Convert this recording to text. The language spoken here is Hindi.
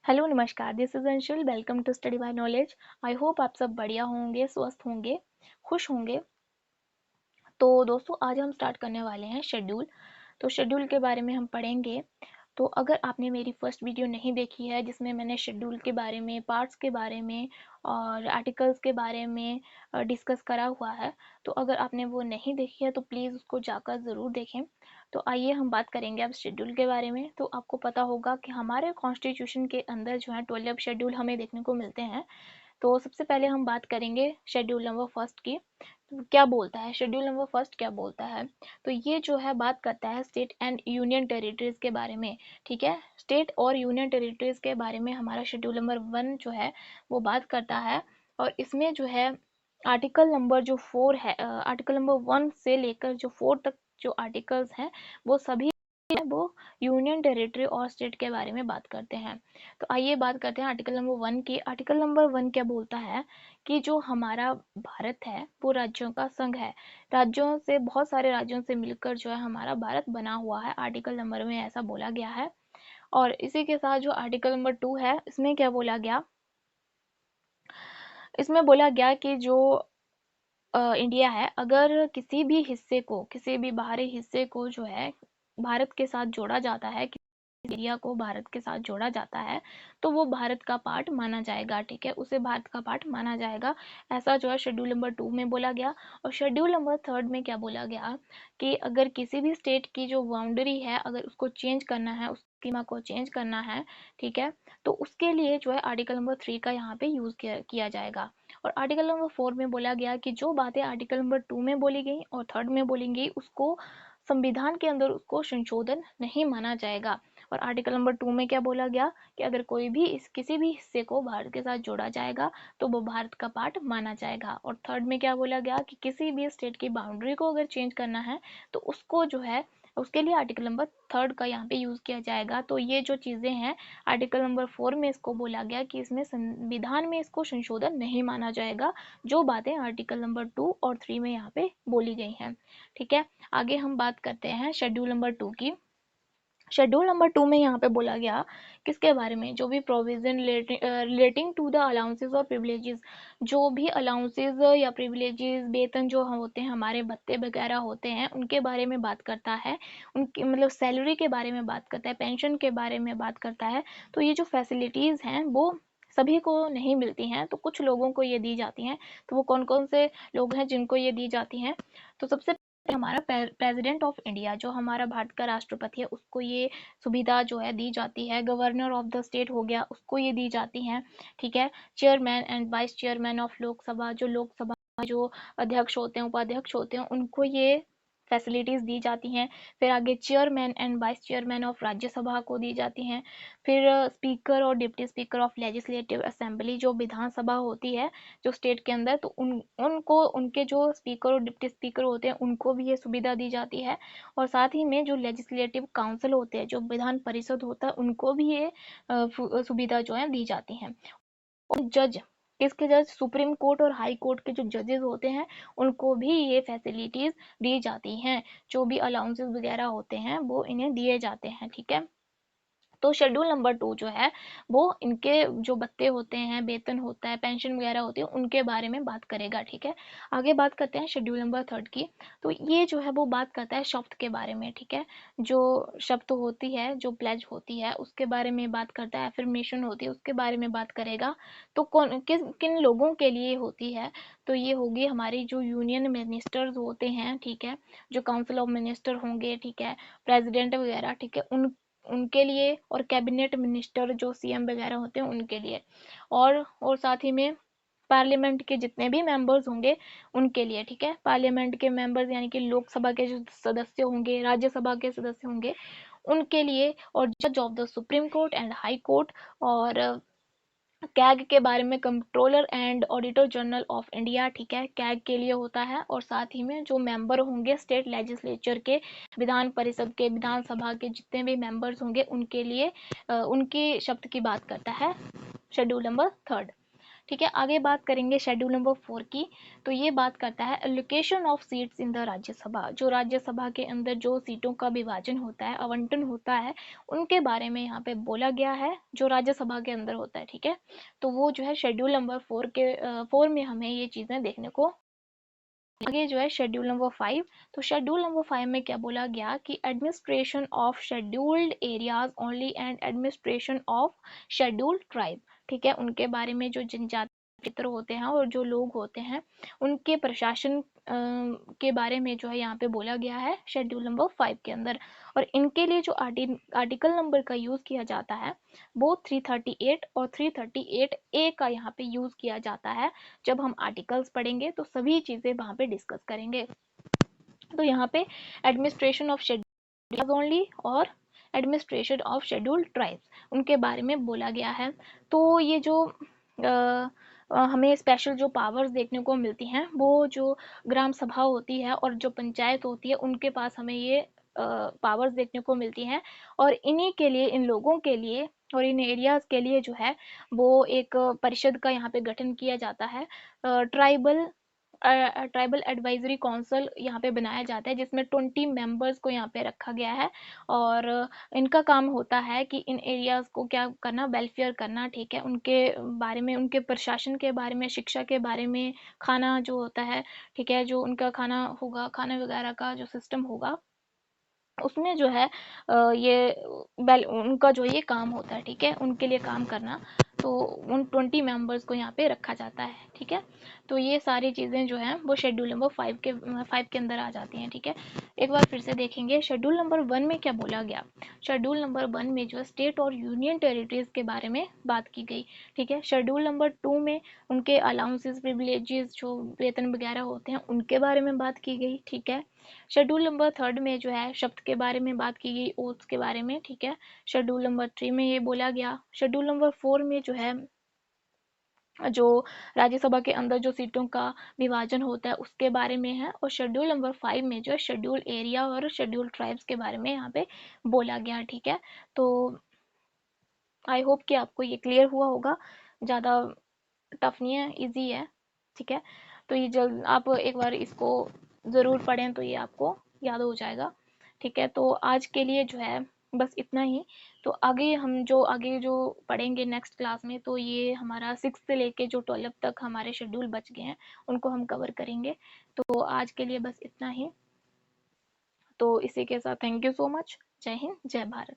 हेलो नमस्कार, this is Anshul. Welcome to study by knowledge. I hope आप सब बढ़िया होंगे, स्वस्थ होंगे, खुश होंगे। तो दोस्तों आज हम स्टार्ट करने वाले हैं शेड्यूल। तो शेड्यूल के बारे में हम पढ़ेंगे। तो अगर आपने मेरी फर्स्ट वीडियो नहीं देखी है जिसमें मैंने शेड्यूल के बारे में, पार्ट्स के बारे में और आर्टिकल्स के बारे में डिस्कस करा हुआ है, तो अगर आपने वो नहीं देखी है तो प्लीज़ उसको जाकर ज़रूर देखें। तो आइए हम बात करेंगे अब शेड्यूल के बारे में। तो आपको पता होगा कि हमारे कॉन्स्टिट्यूशन के अंदर जो है 12 शेड्यूल हमें देखने को मिलते हैं। तो सबसे पहले हम बात करेंगे शेड्यूल नंबर फर्स्ट की। तो क्या बोलता है शेड्यूल नंबर फर्स्ट, क्या बोलता है? तो ये जो है बात करता है स्टेट एंड यूनियन टेरिटरीज के बारे में। ठीक है, स्टेट और यूनियन टेरिटरीज के बारे में हमारा शेड्यूल नंबर 1 जो है वो बात करता है। और इसमें जो है आर्टिकल नंबर जो 4 है, आर्टिकल नंबर 1 से लेकर जो 4 तक जो आर्टिकल्स हैं वो सभी वो यूनियन टेरिटरी और स्टेट के बारे में बात करते हैं। तो आइए बात करते हैं आर्टिकल नंबर 1 की। आर्टिकल नंबर 1 क्या बोलता है कि जो हमारा भारत है वो राज्यों का संघ है। राज्यों से, बहुत सारे राज्यों से मिलकर जो है हमारा भारत बना हुआ है। आर्टिकल नंबर में ऐसा बोला गया है। और इसी के साथ जो आर्टिकल नंबर 2 है, इसमें क्या बोला गया? इसमें बोला गया कि जो इंडिया है, अगर किसी भी हिस्से को, किसी भी बाहरी हिस्से को जो है भारत के साथ जोड़ा जाता है, एरिया को भारत के साथ जोड़ा जाता है, तो वो भारत का पार्ट माना जाएगा। ठीक है, उसे भारत का पार्ट माना जाएगा। ऐसा जो है शेड्यूल नंबर 2 में बोला गया। और शेड्यूल नंबर 3 में क्या बोला गया कि अगर किसी भी स्टेट की जो बाउंड्री है, अगर उसको चेंज करना है, उस सीमा को चेंज करना है, ठीक है, तो उसके लिए जो है आर्टिकल नंबर 3 का यहाँ पे यूज किया जाएगा। और आर्टिकल नंबर 4 में बोला गया कि जो बातें आर्टिकल नंबर 2 में बोली गई और 3 में बोली गई, उसको संविधान के अंदर उसको संशोधन नहीं माना जाएगा। और आर्टिकल नंबर 2 में क्या बोला गया कि अगर कोई भी इस किसी भी हिस्से को भारत के साथ जोड़ा जाएगा तो वो भारत का पार्ट माना जाएगा। और 3 में क्या बोला गया कि किसी भी स्टेट की बाउंड्री को अगर चेंज करना है तो उसको जो है उसके लिए आर्टिकल नंबर 3 का यहाँ पे यूज किया जाएगा। तो ये जो चीजें हैं आर्टिकल नंबर 4 में इसको बोला गया कि इसमें संविधान में इसको संशोधन नहीं माना जाएगा, जो बातें आर्टिकल नंबर 2 और 3 में यहाँ पे बोली गई हैं। ठीक है, आगे हम बात करते हैं शेड्यूल नंबर 2 की। शेड्यूल नंबर 2 में यहाँ पे बोला गया किसके बारे में? जो भी provision relating to the allowances और प्रिविलेजेस, जो भी अलाउंसेस या प्रिविलेजेस, वेतन जो होते हैं, हमारे भत्ते वगैरह होते हैं, उनके बारे में बात करता है। उनकी मतलब सैलरी के बारे में बात करता है, पेंशन के बारे में बात करता है। तो ये जो फैसिलिटीज हैं वो सभी को नहीं मिलती हैं, तो कुछ लोगों को ये दी जाती हैं। तो वो कौन कौन से लोग हैं जिनको ये दी जाती हैं? तो सबसे हमारा प्रेसिडेंट ऑफ इंडिया, जो हमारा भारत का राष्ट्रपति है, उसको ये सुविधा जो है दी जाती है। गवर्नर ऑफ द स्टेट हो गया, उसको ये दी जाती हैं। ठीक है, chairman and vice chairman of Lok Sabha, जो लोकसभा जो अध्यक्ष होते हैं, उपाध्यक्ष होते हैं, उनको ये फैसिलिटीज दी जाती हैं। फिर आगे chairman and vice chairman of Rajya Sabha को दी जाती हैं। फिर स्पीकर और deputy speaker of legislative assembly, जो विधानसभा होती है जो स्टेट के अंदर, तो उनको, उनके जो स्पीकर और डिप्टी स्पीकर होते हैं, उनको भी ये सुविधा दी जाती है। और साथ ही में जो लेजिस्लेटिव काउंसिल होते हैं, जो विधान परिषद होता है, उनको भी ये सुविधा जो है दी जाती है। और जज, किसके जज? सुप्रीम कोर्ट और हाई कोर्ट के जो जजेस होते हैं, उनको भी ये फैसिलिटीज दी जाती हैं। जो भी अलाउंसेस वगैरह होते हैं वो इन्हें दिए जाते हैं। ठीक है, तो शेड्यूल नंबर 2 जो है वो इनके जो भत्ते होते हैं, वेतन होता है, पेंशन वगैरह होती है, उनके बारे में बात करेगा। ठीक है, आगे बात करते हैं शेड्यूल नंबर 3 की। तो ये जो है वो बात करता है शब्द के बारे में। ठीक है, जो शब्द होती है, जो प्लेज होती है, उसके बारे में बात करता है। एफर्मेशन होती है, उसके बारे में बात करेगा। तो कौन किन लोगों के लिए होती है? तो ये होगी हमारी जो यूनियन मिनिस्टर्स होते हैं, ठीक है, जो काउंसिल ऑफ मिनिस्टर होंगे, ठीक है, प्रेसिडेंट वगैरह, ठीक है, उनके लिए, और कैबिनेट मिनिस्टर जो सीएम वगैरह होते हैं उनके लिए, और साथ ही में पार्लियामेंट के जितने भी मेंबर्स होंगे उनके लिए। ठीक है, पार्लियामेंट के मेंबर्स यानी कि लोकसभा के जो सदस्य होंगे, राज्यसभा के सदस्य होंगे, उनके लिए, और जज of the supreme court and high court, और कैग के बारे में controller and auditor general of India. ठीक है, कैग के लिए होता है। और साथ ही में जो मेंबर होंगे स्टेट लेजिस्लेचर के, विधान परिषद के, विधानसभा के जितने भी मेंबर्स होंगे उनके लिए उनके शब्द की बात करता है शेड्यूल नंबर 3। ठीक है, आगे बात करेंगे शेड्यूल नंबर 4 की। तो ये बात करता है allocation of seats in the Rajya Sabha. जो राज्यसभा के अंदर जो सीटों का विभाजन होता है, आवंटन होता है, उनके बारे में यहाँ पे बोला गया है, जो राज्यसभा के अंदर होता है। ठीक है, तो वो जो है शेड्यूल नंबर 4 में हमें ये चीज़ें देखने को। आगे जो है शेड्यूल नंबर 5। तो शेड्यूल नंबर 5 में क्या बोला गया कि administration of scheduled areas only and administration of scheduled tribe. ठीक है, उनके बारे में जो जनजाति क्षेत्र होते हैं और जो लोग होते हैं उनके प्रशासन के बारे में जो है यहाँ पे बोला गया है शेड्यूल नंबर 5 के अंदर। और इनके लिए जो आर्टिकल नंबर का यूज किया जाता है वो 338 और 338 ए का यहाँ पे यूज किया जाता है। जब हम आर्टिकल्स पढ़ेंगे तो सभी चीजें वहां पे डिस्कस करेंगे। तो यहाँ पे एडमिनिस्ट्रेशन ऑफ शेड्यूल ओनली और एडमिनिस्ट्रेशन ऑफ शेड्यूल्ड ट्राइब्स उनके बारे में बोला गया है। तो ये जो हमें स्पेशल जो पावर्स देखने को मिलती हैं वो जो ग्राम सभा होती है और जो पंचायत होती है उनके पास हमें ये पावर्स देखने को मिलती हैं। और इन्हीं के लिए, इन लोगों के लिए और इन एरियाज के लिए जो है वो एक परिषद का यहाँ पे गठन किया जाता है। ट्राइबल एडवाइजरी काउंसिल यहाँ पे बनाया जाता है जिसमें 20 मेंबर्स को यहाँ पे रखा गया है। और इनका काम होता है कि इन एरियाज को क्या करना, वेलफेयर करना। ठीक है, उनके बारे में, उनके प्रशासन के बारे में, शिक्षा के बारे में, खाना जो होता है, ठीक है, जो उनका खाना होगा, खाना वगैरह का जो सिस्टम होगा उसमें जो है ये उनका जो ये काम होता है। ठीक है, उनके लिए काम करना। तो उन 20 मेंबर्स को यहाँ पे रखा जाता है। ठीक है, तो ये सारी चीज़ें जो हैं वो शेड्यूल नंबर 5 के अंदर आ जाती हैं। ठीक है, एक बार फिर से देखेंगे शेड्यूल नंबर 1 में क्या बोला गया। शेड्यूल नंबर 1 में जो है स्टेट और यूनियन टेरिटरीज के बारे में बात की गई। ठीक है, शेड्यूल नंबर 2 में उनके अलाउंसेस, प्रिविलेजेस, जो वेतन वगैरह होते हैं उनके बारे में बात की गई। ठीक है, शेड्यूल नंबर 3 में जो है शब्द के बारे में बात की गई, ओथ्स के बारे में। ठीक है, शेड्यूल नंबर 3 में ये बोला गया। शेड्यूल नंबर 4 में जो है जो राज्यसभा के अंदर जो सीटों का विभाजन होता है उसके बारे में है। और शेड्यूल नंबर 5 में जो है शेड्यूल एरिया और शेड्यूल ट्राइब्स के बारे में यहाँ पे बोला गया। ठीक है, तो आई होप कि आपको ये क्लियर हुआ होगा, ज़्यादा टफ नहीं है, इजी है। ठीक है, तो ये जल्द आप एक बार इसको ज़रूर पढ़ें तो ये आपको याद हो जाएगा। ठीक है, तो आज के लिए जो है बस इतना ही। तो आगे जो पढ़ेंगे नेक्स्ट क्लास में, तो ये हमारा 6 से लेके जो 12 तक हमारे शेड्यूल बच गए हैं उनको हम कवर करेंगे। तो आज के लिए बस इतना ही। तो इसी के साथ थैंक यू सो मच। जय हिंद, जय भारत।